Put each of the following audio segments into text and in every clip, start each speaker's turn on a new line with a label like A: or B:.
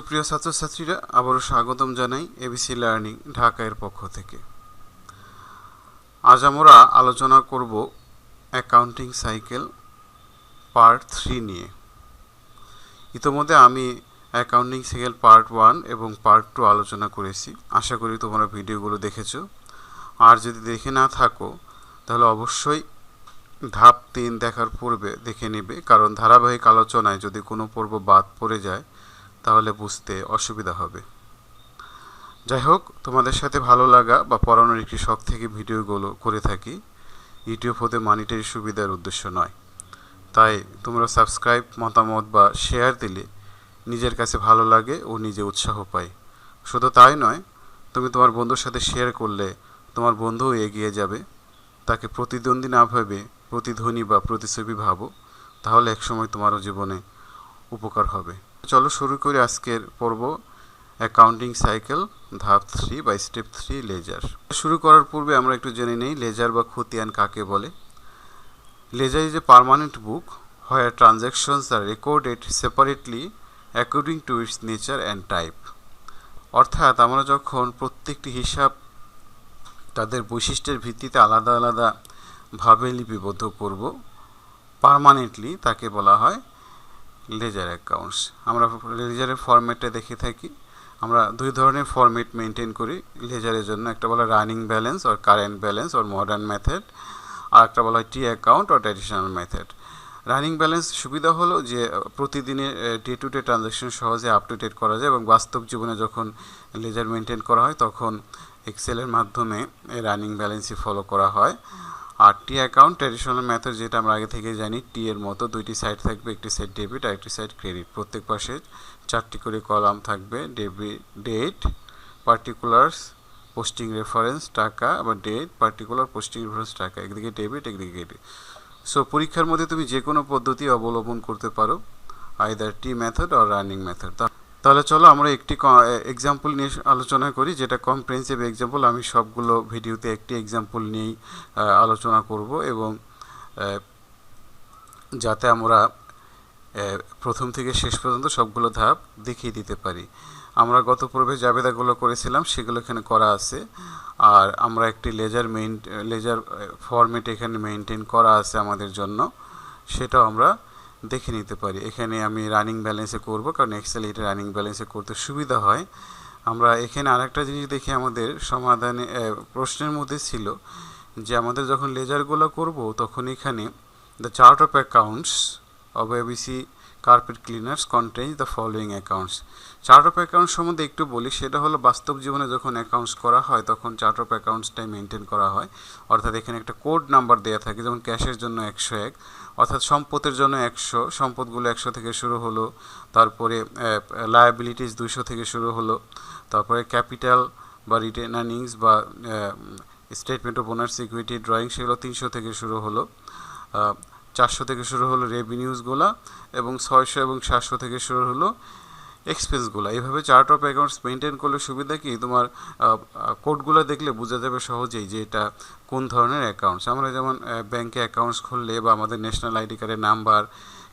A: সুপ্রিয় ছাত্রছাত্রীরা, আবারও স্বাগতম জানাই এবিসি লার্নিং ঢাকা এর পক্ষ থেকে। আজ আমরা আলোচনা করব অ্যাকাউন্টিং সাইকেল পার্ট 3 নিয়ে। ইতোমধ্যে আমি অ্যাকাউন্টিং সাইকেল পার্ট 1 এবং পার্ট 2 আলোচনা করেছি। আশা করি তোমরা ভিডিওগুলো দেখেছো। আর যদি দেখে না থাকো তাহলে অবশ্যই ধাপ 3 দেখার পূর্বে দেখে নেবে, কারণ ধারাবাহিক আলোচনায় যদি কোনো পর্ব বাদ পড়ে যায় তাহলে বুঝতে অসুবিধা হবে। যাই হোক, তোমাদের সাথে ভালো লাগা বা পড়ানোর একটি শখ থেকে ভিডিওগুলো করে থাকি। ইউটিউব হতে মানিটারি সুবিধার উদ্দেশ্য নয়। তাই তোমরা সাবস্ক্রাইব, মতামত বা শেয়ার দিলে নিজের কাছে ভালো লাগে ও নিজে উৎসাহ পাই। শুধু তাই নয়, তুমি তোমার বন্ধুর সাথে শেয়ার করলে তোমার বন্ধুও এগিয়ে যাবে। তাকে প্রতিদ্বন্দ্বী না ভেবে প্রতিধ্বনি বা প্রতিচ্ছবি ভাবো, তাহলে একসময় তোমারও জীবনে উপকার হবে। চলো শুরু করি আজকের পর্ব অ্যাকাউন্টিং সাইকেল ধাপ 3 বা স্টেপ 3 লেজার। শুরু করার পূর্বে আমরা একটু জেনে নেই লেজার বা খতিয়ান কাকে বলে। Ledger is a permanent book where transactions are recorded separately according to its nature and type. অর্থাৎ আমরা যখন প্রত্যেকটি হিসাব তাদের বৈশিষ্ট্যের ভিত্তিতে আলাদা আলাদা ভাবে লিপিবদ্ধ করব পার্মানেন্টলি, তাকে বলা হয় লেজার অ্যাকাউন্টস। আমরা লেজারের ফরম্যাটটা দেখে থাকি। আমরা দুই ধরনের ফরম্যাট মেনটেন করি লেজারের জন্য। একটা বলা running balance or current balance or modern method, আর একটা বলা হয় T account or traditional method. Running balance সুবিধা হলো যে প্রতিদিনের ডে টু ডে ট্রানজ্যাকশন সহজে আপ টু ডেট করা যায়, এবং বাস্তব জীবনে যখন লেজার মেনটেন করা হয় তখন এক্সেলের মাধ্যমে রানিং ব্যালেন্সই ফলো করা হয়। আর টি অ্যাকাউন্ট ট্র্যাডিশনাল মেথড, যেটা আমরা আগে থেকে জানি, টি এর মতো দুইটি সাইড থাকবে, একটি সাইড ডেবিট আর একটি সাইড ক্রেডিট। প্রত্যেক পাশে 4টি করে কলাম থাকবে, debit, date, particulars, posting reference টাকা, আবার ডেট, পার্টিকুলার, পোস্টিং রেফারেন্স টাকা, একদিকে ডেবিট একদিকে ক্রেডিট। সো পরীক্ষার মধ্যে তুমি যে কোনো পদ্ধতি অবলম্বন করতে পারো, either T method or running method. তাহলে চলো আমরা একটি এক্সাম্পল নিয়ে আলোচনা করি, যেটা কম্প্রিহেনসিভ এক্সাম্পল। আমি সবগুলো ভিডিওতে একটি এক্সাম্পল নিয়েই আলোচনা করব, এবং যাতে আমরা প্রথম থেকে শেষ পর্যন্ত সবগুলো ধাপ দেখিয়ে দিতে পারি। আমরা গত পর্বে জাবেদাগুলো করেছিলাম, সেগুলো এখানে করা আছে। আর আমরা একটি লেজার ফরম্যাট এখানে মেনটেন করা আছে আমাদের জন্য, সেটাও আমরা দেখে নিতে পারি। এখানে আমি রানিং ব্যালেন্সে করব, কারণ এক্সেলে এটা রানিং ব্যালেন্সে করতে সুবিধা হয়। আমরা এখানে আরেকটা জিনিস দেখি, আমাদের সমাধানে প্রশ্নের মধ্যে ছিল যে আমাদের যখন লেজারগুলো করব তখন এখানে the chart of accounts of ABC carpet cleaners contains the following accounts. Chart of accounts সম্বন্ধে একটু বলি। সেটা হলো বাস্তব জীবনে যখন অ্যাকাউন্টস করা হয় তখন চার্ট অফ অ্যাকাউন্টসটাই মেনটেন করা হয়। অর্থাৎ এখানে একটা কোড নাম্বার দেওয়া থাকে, যেমন ক্যাশের জন্য 101, অর্থাৎ সম্পদের জন্য 100, সম্পদগুলো 100 থেকে শুরু হলো। তারপরে লায়াবিলিটিস 200 থেকে শুরু হলো। তারপরে ক্যাপিটাল বা রিটেন আর্নিংস বা statement of owners equity drawing, সেগুলো 300 থেকে শুরু হলো। 400 থেকে শুরু হলো রেভিনিউসগুলো, এবং 600 এবং 700 থেকে শুরু হলো এক্সপেন্সগুলো। এইভাবে চার্ট অফ অ্যাকাউন্টস মেনটেন করলে সুবিধা কি, তোমার কোডগুলো দেখলে বোঝা যাবে সহজেই যে এটা কোন ধরনের অ্যাকাউন্টস। আমরা যেমন ব্যাংকে অ্যাকাউন্টস খুললে বা আমাদের ন্যাশনাল আইডি কার্ডের নাম্বার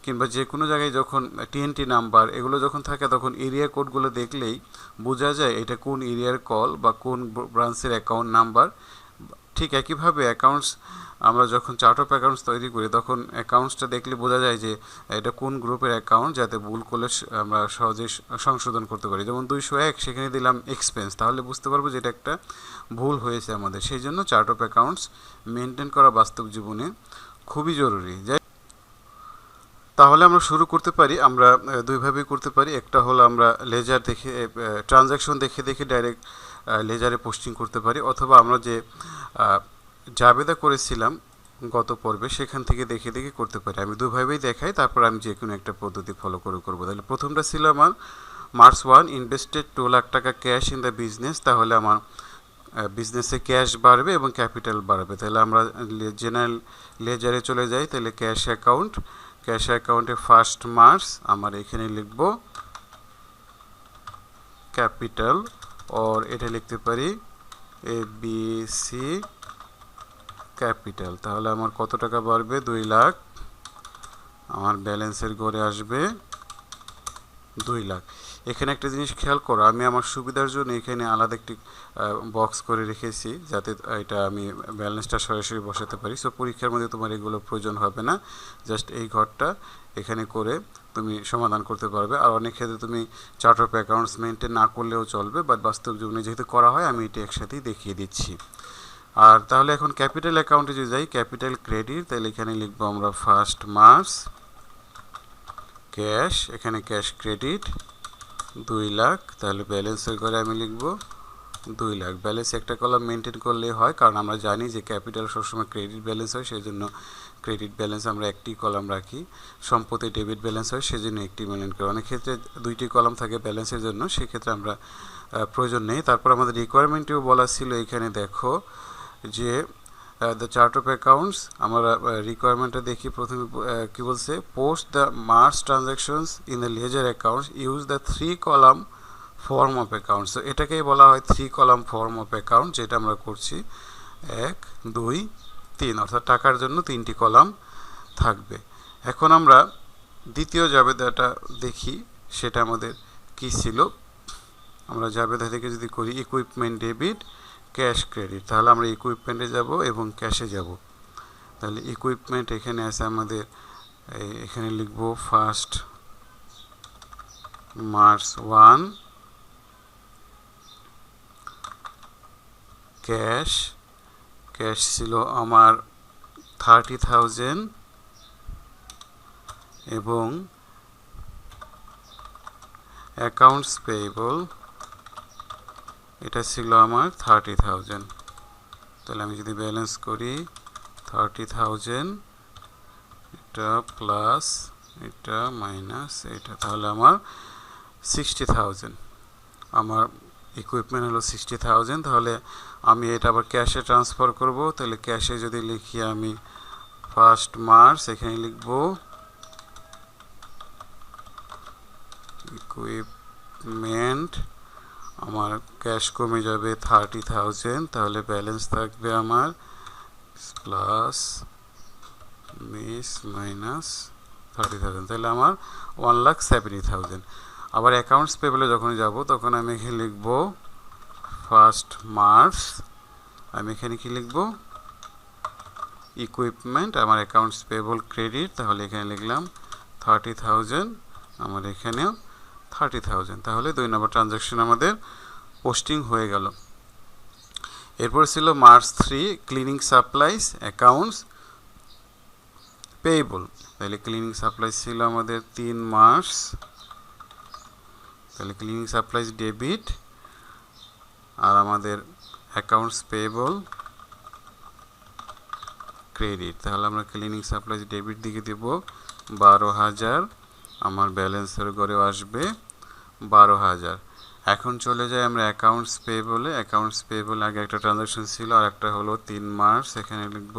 A: কিংবা যে কোনো জায়গায় যখন টিএনটি নাম্বার এগুলো যখন থাকে তখন এরিয়া কোডগুলো দেখলেই বোঝা যায় এটা কোন এরিয়ার কল বা কোন ব্রাঞ্চের অ্যাকাউন্ট নাম্বার। ঠিক একইভাবে অ্যাকাউন্টস আমরা যখন চার্ট অফ অ্যাকাউন্টস তৈরি করি তখন অ্যাকাউন্টসটা দেখলে বোঝা যায় যে এটা কোন গ্রুপের অ্যাকাউন্ট, যাতে ভুল করলে আমরা সহজেই সংশোধন করতে পারি। যেমন 201 সেখানে দিলাম এক্সপেন্স, তাহলে বুঝতে পারবো যে এটা একটা ভুল হয়েছে আমাদের। সেই জন্য চার্ট অফ অ্যাকাউন্টস মেনটেন করা বাস্তব জীবনে খুবই জরুরি। তাহলে আমরা শুরু করতে পারি। আমরা দুইভাবেই করতে পারি। একটা হলো আমরা লেজার দেখে ট্রানজ্যাকশন দেখে দেখে ডাইরেক্ট লেজারে পোস্টিং করতে পারি, অথবা আমরা যে জাবেদা করেছিলাম গত পর্বে সেখান থেকে দেখে দেখে করতে পারি। আমি দুইভাবেই দেখাই, তারপর আমি যে কোনো একটা পদ্ধতি ফলো করে করবো। তাহলে প্রথমটা ছিল আমার মার্চ 1 ইনভেস্টেড 2 লাখ টাকা ক্যাশ ইন দ্য বিজনেস। তাহলে আমার বিজনেসে ক্যাশ বাড়বে এবং ক্যাপিটাল বাড়বে। তাহলে আমরা জেনারেল লেজারে চলে যাই। তাহলে ক্যাশ অ্যাকাউন্টে ফার্স্ট মার্চ আমার এখানে লিখব ক্যাপিটাল, और এটা লিখতে পারি এবিসি ক্যাপিটাল। তাহলে আমার কত টাকা বাড়বে? 2 লাখ। আমার ব্যালেন্সের ঘরে আসবে 2 লাখ। এখানে একটা জিনিস খেয়াল করো, আমি আমার সুবিধার জন্য এখানে আলাদা একটি বক্স করে রেখেছি যাতে এটা আমি ব্যালেন্সটা সরাসরি বসাতে পারি। সো পরীক্ষার মধ্যে তোমার এগুলো প্রয়োজন হবে না, জাস্ট এই ঘরটা এখানে করে তুমি সমাধান করতে পারবে। আর অনেক ক্ষেত্রে তুমি চার্ট অফ অ্যাকাউন্টস মেনটেন না করলেও চলবে, বাট বাস্তব জীবনে যেহেতু করা হয় আমি এটা একসাথেই দেখিয়ে দিচ্ছি। আর তাহলে এখন ক্যাপিটাল অ্যাকাউন্টে যদি যাই, ক্যাপিটাল ক্রেডিট, তাহলে এখানে লিখবো আমরা 1 মার্চ ক্যাশ, এখানে ক্যাশ ক্রেডিট 2 লাখ। তাহলে ব্যালেন্সের ঘরে আমি লিখব 2 লাখ। ব্যালেন্স একটা কলাম মেনটেন করলেই হয়, কারণ আমরা জানি যে ক্যাপিটাল সবসময় ক্রেডিট ব্যালেন্স হয়, সেই জন্য ক্রেডিট ব্যালেন্স আমরা একটি কলাম রাখি। সম্পত্তি ডেবিট ব্যালেন্স হয়, সেজন্য একটি মেনটেন করি। অনেক ক্ষেত্রে 2টি কলাম থাকে ব্যালেন্সের জন্য, সেক্ষেত্রে আমরা প্রয়োজন নেই। তারপর আমাদের রিকোয়ারমেন্টেও বলা ছিল, এখানে দেখো যে দ্য চার্ট অফ অ্যাকাউন্টস, আমরা রিকোয়ারমেন্টটা দেখি প্রথমে কি বলছে, post the March transactions in the ledger accounts, use the 3 column form of account. So এটাকেই বলা হয় 3 কলাম ফর্ম অফ অ্যাকাউন্ট, যেটা আমরা করছি 1 2 3, অর্থাৎ টাকার জন্য 3টি কলাম থাকবে। এখন আমরা দ্বিতীয় জাবেদাটা দেখি, সেটা আমাদের কি ছিল। আমরা জাবেদা থেকে যদি করি ইকুইপমেন্ট ডেবিট ক্যাশ ক্রেডিট, তাহলে আমরা ইকুইপমেন্টে যাব এবং ক্যাশে যাব। তাহলে ইকুইপমেন্ট এখানে আছে আমাদের, এখানে লিখব 1 মার্চ 1 ক্যাশ, ক্যাশ ছিল আমার 30,000 এবং অ্যাকাউন্টস পেয়েবল এটা ছিল আমার 30,000। তাহলে আমি যদি ব্যালেন্স করি 30,000, এটা প্লাস এটা মাইনাস এটা, তাহলে আমার 60,000। আমার ইকুইপমেন্ট হলো 60,000। তাহলে আমি এটা আবার ক্যাশে ট্রান্সফার করব। তাহলে ক্যাশে যদি লিখি আমি 1 মার্চ, এখানে লিখব ইকুইপমেন্ট, আমার ক্যাশ কমে যাবে 30,000, তাহলে ব্যালেন্স থাকবে আমার প্লাস মাইনাস 30,000, তাহলে আমার 1,70,000। আবার অ্যাকাউন্টস পেবলে যখন যাব তখন আমি এখানে লিখব 1 মার্চ, আমি এখানে কি লিখব ইকুইপমেন্ট, আমার অ্যাকাউন্টস পেবল ক্রেডিট, তাহলে এখানে লিখলাম 30,000, আমার এখানেও 30,000। তাহলে 2 নম্বর ট্রানজ্যাকশন আমাদের পোস্টিং হয়ে গেল। এরপর ছিল March 3 cleaning supplies accounts payable. তাহলে ক্লিনিং সাপ্লাইস ছিল আমাদের 3 মার্চ, তাহলে ক্লিনিং সাপ্লাইস ডেবিট, আর আমাদের অ্যাকাউন্টস পেয়েবল ক্রেডিট। তাহলে আমরা ক্লিনিং সাপ্লাইস ডেবিট দিকে দেব 12,000, আমার ব্যালেন্সের ঘরেও আসবে 12,000। এখন চলে যাই আমরা অ্যাকাউন্টস পেয়েবলে। অ্যাকাউন্টস পেয়েবল আগে একটা ট্রানজ্যাকশন ছিল, আর একটা হলো 3 মার্চ, এখানে লিখব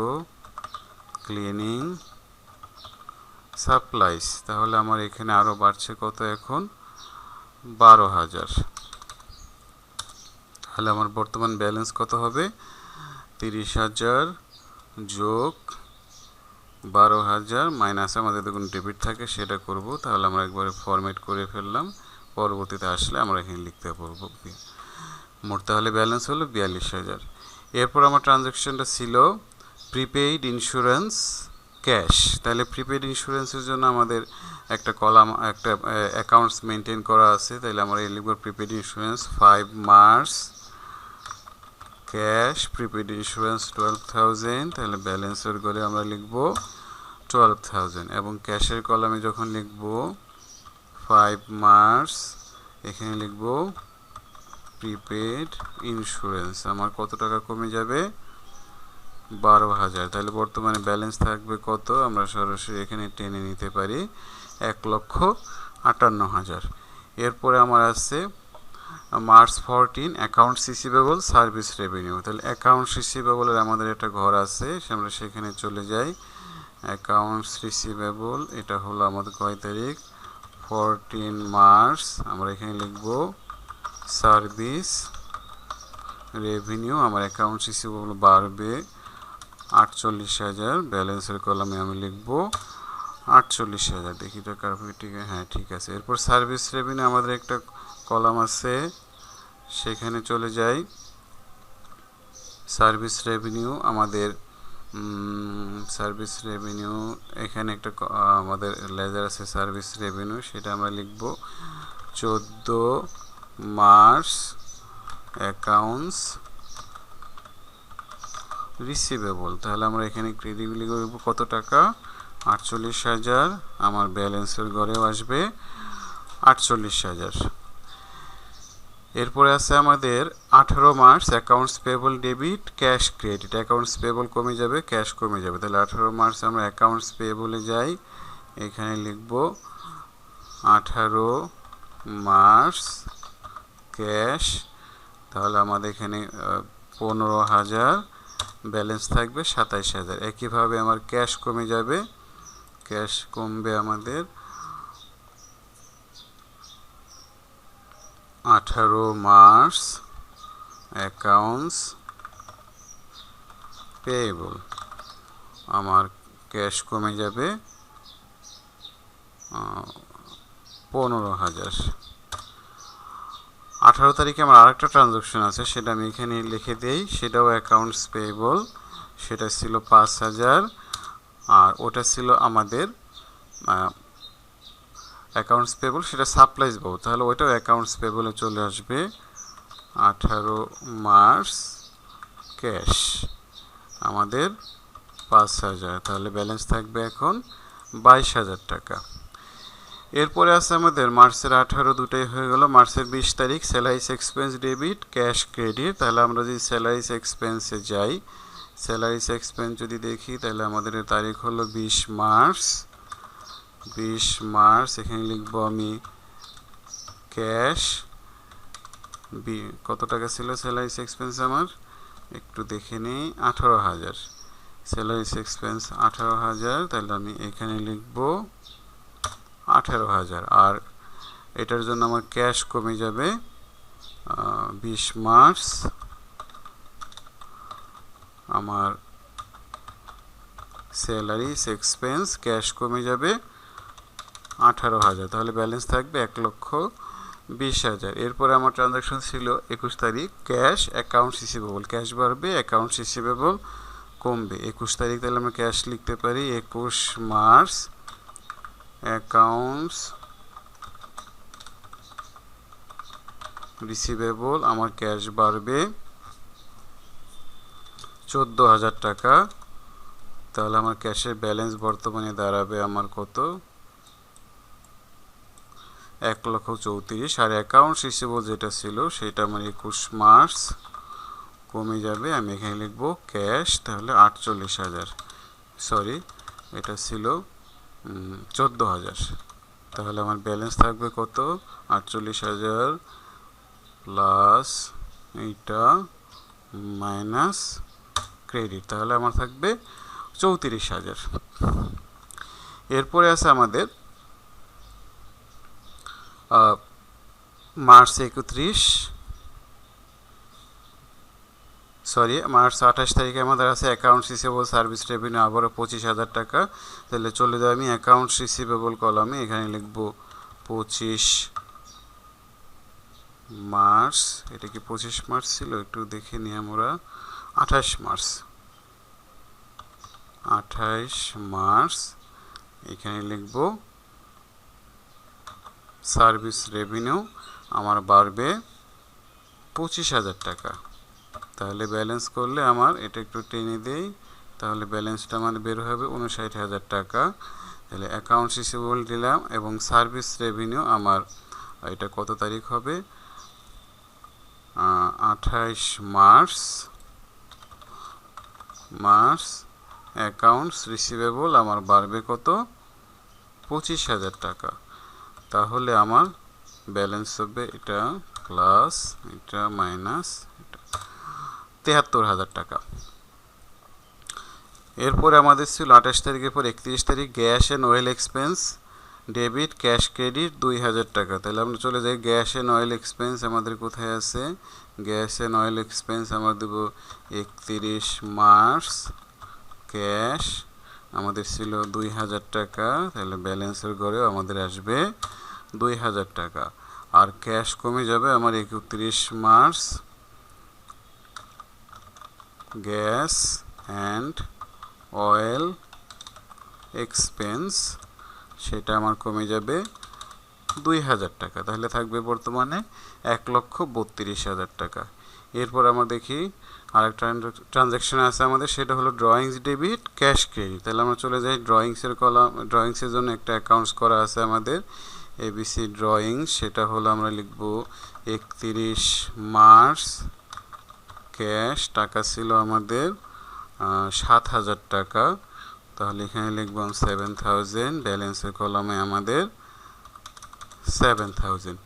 A: ক্লিনিং সাপ্লাইস। তাহলে আমার এখানে আরও বাড়ছে কত, এখন 12,000। তাহলে আমার বর্তমান ব্যালেন্স কত হবে, 30,000 যোগ 12,000 মাইনাস আমাদের দেখুন ডেবিট থাকে, সেটা করব। তাহলে আমরা একবারে ফরম্যাট করে ফেললাম, পরবর্তীতে আসলে আমরা এখানে লিখতে পারবো মোট। তাহলে ব্যালেন্স হলো 42,000। এরপর আমার ট্রানজ্যাকশনটা ছিল প্রিপেইড ইন্স্যুরেন্স ক্যাশ। তাহলে প্রিপেইড ইন্স্যুরেন্সের জন্য আমাদের একটা কলাম, একটা অ্যাকাউন্টস মেনটেন করা আছে। তাহলে আমরা এই লিখব prepaid insurance 5 March cash prepaid insurance 12,000। তাহলে ব্যালেন্সের ঘরে আমরা লিখব 12,000 এবং ক্যাশের কলামে যখন লিখব 5 মার্চ, এখানে লিখব প্রিপেইড ইন্স্যুরেন্স, আমার কত টাকা কমে যাবে 12,000। তাহলে বর্তমানে ব্যালেন্স থাকবে কত, আমরা সরাসরি এখানে টেনে নিতে পারি 1,58,000। এরপরে আমার আছে March 14 accounts receivable service revenue. তাহলে অ্যাকাউন্টস রিসিভেবলের আমাদের একটা ঘর আছে, আমরা সেখানে চলে যাই। অ্যাকাউন্টস রিসিভেবল এটা হলো আমাদের কয় তারিখ, 14 মার্চ, আমরা এখানে লিখব সার্ভিস রেভিনিউ, আমার অ্যাকাউন্টস রিসিভেবল বাড়বে 48,000, ব্যালেন্সের কলামে আমি লিখব 48,000, দেখি তো ঠিক, হ্যাঁ ঠিক আছে। এরপর সার্ভিস রেভিনিউ আমাদের একটা কলাম আছে, সেখানে চলে যাই। সার্ভিস রেভিনিউ আমাদের সার্ভিস রেভিনিউ এখানে একটা আমাদের লেজার আছে সার্ভিস রেভিনিউ, সেটা আমরা লিখব 14 মার্চ অ্যাকাউন্টস রিসিভেবল। তাহলে আমরা এখানে ক্রেডিটগুলি করব কত টাকা, 48,000। আমার ব্যালেন্সের ঘরেও আসবে 48,000। এরপরে আছে আমাদের 18 March accounts payable debit cash credit. Accounts payable কমে যাবে, ক্যাশ কমে যাবে। তাহলে 18 মার্চ আমরা অ্যাকাউন্টস পেবলে যাই, এখানে লিখব 18 মার্চ ক্যাশ। তাহলে আমাদের এখানে 15,000, ব্যালেন্স থাকবে 27,000। একইভাবে আমার ক্যাশ কমে যাবে, ক্যাশ কমবে আমাদের 18 মার্চ অ্যাকাউন্টস পেয়েবল, আমার ক্যাশ কমে যাবে 15,000। 18 তারিখে আমার আরেকটা ট্রানজাকশন আছে, সেটা আমি এখানে লিখে দেই, সেটাও অ্যাকাউন্টস পেয়েবল, সেটা ছিল 5,000। আর ওটা ছিল আমাদের অ্যাকাউন্টস পেবল, সেটা সাপ্লাইজ পাবো, তাহলে ওইটাও অ্যাকাউন্টস পেবলে চলে আসবে। 18 মার্চ ক্যাশ আমাদের 5,000, তাহলে ব্যালেন্স থাকবে এখন 22,000 টাকা। এরপরে আছে আমাদের মার্চের 18, দুটাই হয়ে গেল। মার্চের 20 তারিখ salaries expense debit cash credit. তাহলে আমরা যদি স্যালারিস এক্সপেন্সে যাই, স্যালারিস এক্সপেন্স যদি দেখি, তাহলে আমাদের তারিখ হলো 20 মার্চ। 20 মার্চ এখানে লিখবো আমি ক্যাশ। কত টাকা ছিল স্যালারিস এক্সপেন্স আমার, একটু দেখে নিই, 18,000। স্যালারিস এক্সপেন্স 18,000, তাহলে আমি এখানে লিখবো 18,000। আর এটার জন্য আমার ক্যাশ কমে যাবে 20 মার্চ, আমার স্যালারিস এক্সপেন্স ক্যাশ কমে যাবে 18,000, তাহলে ব্যালেন্স থাকবে 1,20,000। এরপরে আমার ট্রানজাকশন ছিল 21 তারিখ ক্যাশ অ্যাকাউন্টস রিসিভেবল, ক্যাশ বাড়বে অ্যাকাউন্টস রিসিভেবল কমবে। 21 তারিখ তাহলে আমরা ক্যাশ লিখতে পারি 21 মার্চ অ্যাকাউন্টস রিসিভেবল, আমার ক্যাশ বাড়বে 14,000 টাকা। তাহলে আমার ক্যাশের ব্যালেন্স বর্তমানে দাঁড়াবে আমার কত, 1,34,000। আর অ্যাকাউন্টস রিসিভেবল যেটা ছিল সেটা আমার 21 মার্চ কমে যাবে, আমি এখানে লিখবো ক্যাশ, তাহলে 48,000, সরি এটা ছিল 14,000। তাহলে আমার ব্যালেন্স থাকবে কত, 48,000 প্লাস এইটা মাইনাস ক্রেডিট, তাহলে আমার থাকবে 34,000। এরপরে আছে আমাদের মার্চ 28 তারিখে আমাদের আছে অ্যাকাউন্টস রিসিভেবল সার্ভিস রেভিনিউ আবারও 25,000 টাকা। তাহলে চলে যাই আমি অ্যাকাউন্টস রিসিভেবল কলামে, এখানে লিখব 25 মার্চ। এটা কি 25 মার্চ ছিল, একটু দেখে নিই আমরা, 28 মার্চ। 28 মার্চ এখানে লিখব সার্ভিস রেভিনিউ আমার বাড়বে 25,000 টাকা। তাহলে ব্যালেন্স করলে আমার এটা একটু টেনে দেই, তাহলে ব্যালেন্সটা আমার বের হবে 59,000 টাকা। তাহলে অ্যাকাউন্টস রিসিভেবল দিলাম এবং সার্ভিস রেভিনিউ আমার এটা কত তারিখ হবে, 28 মার্চ অ্যাকাউন্টস রিসিভেবল আমার বাড়বে কত, 25,000 টাকা। তাহলে আমার ব্যালেন্স হবে এটা প্লাস এটা মাইনাস এটা 73,000 টাকা। এরপরে আমাদের ছিল 28 তারিখের পর 31 তারিখ gas and oil expense debit cash credit 2,000 টাকা। তাহলে আমরা চলে যাই গ্যাস অ্যান্ড অয়েল এক্সপেন্স আমাদের কোথায় আছে, গ্যাস অ্যান্ড অয়েল এক্সপেন্স আমরা দেবো 31 মার্চ ক্যাশ আমাদের ছিল 2000 টাকা, তাহলে ব্যালেন্সের ঘরেও আমাদের আসবে 2000 টাকা। আর ক্যাশ কমে যাবে আমার 31 March gas and oil expense, সেটা আমার কমে যাবে 2000 টাকা। তাহলে থাকবে বর্তমানে 1,32,000 টাকা। এরপর আমরা দেখি আরেকটা ট্রানজ্যাকশন আছে আমাদের, সেটা হলো ড্রয়িংস ডেবিট ক্যাশ ক্রেডিট। তাহলে আমরা চলে যাই ড্রয়িংসের কলাম। ড্রয়িংসের জন্য একটা অ্যাকাউন্টস করা আছে আমাদের এবিসি ড্রয়িংস, সেটা হলো আমরা লিখব 31 মার্চ ক্যাশ, টাকা ছিল আমাদের 7,000 টাকা। তাহলে এখানে লিখব 7,000, ব্যালেন্সের কলামে আমাদের 7,000,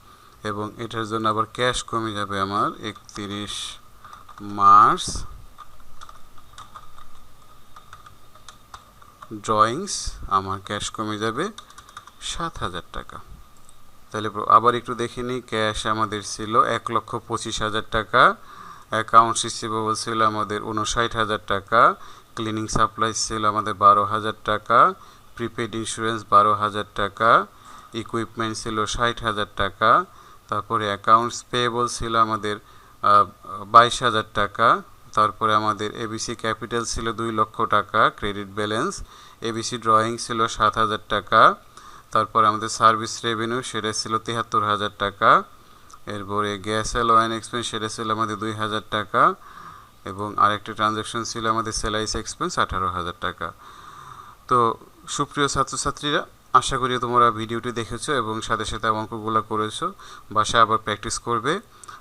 A: এবং এটার জন্য আবার ক্যাশ কমে যাবে আমার 31 মার্চ ড্রয়িংস, আমার ক্যাশ কমে যাবে 7,000 টাকা। তাহলে আবার একটু দেখে নিই, ক্যাশ আমাদের ছিল 1,25,000 টাকা, অ্যাকাউন্টস রিসিভেবল ছিল আমাদের 59,000 টাকা, ক্লিনিং সাপ্লাইস ছিল আমাদের 12,000 টাকা, প্রিপেড ইন্স্যুরেন্স 12,000 টাকা, ইকুইপমেন্ট ছিল 60,000 টাকা, তারপরে অ্যাকাউন্টস পেয়েবল ছিল আমাদের 22,000 টাকা, তারপরে আমাদের এবিসি ক্যাপিটাল ছিল 2 লক্ষ টাকা ক্রেডিট ব্যালেন্স, এবিসি ড্রয়িং ছিল 7,000 টাকা, তারপরে আমাদের সার্ভিস রেভিনিউ সেটা ছিল 73,000 টাকা, এরপরে গ্যাস অ্যান্ড অয়েল এক্সপেন্স সেটা ছিল আমাদের 2,000 টাকা, এবং আরেকটা ট্রানজ্যাকশন ছিল আমাদের সেলাইস এক্সপেন্স 18,000 টাকা। তো সুপ্রিয় ছাত্রছাত্রীরা, আশা করি তোমরা ভিডিওটি দেখেছো এবং সাথে সাথে অঙ্কগুলো করেছো, বাসায় আবার প্র্যাকটিস করবে।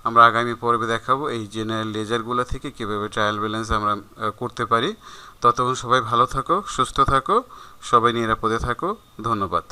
A: আমরা আগামী পর্বে দেখাবো এই জেনারেল লেজারগুলো থেকে কীভাবে ট্রায়াল ব্যালেন্স আমরা করতে পারি। ততক্ষণ সবাই ভালো থাকো, সুস্থ থাকো, সবাই নিরাপদে থাকো। ধন্যবাদ।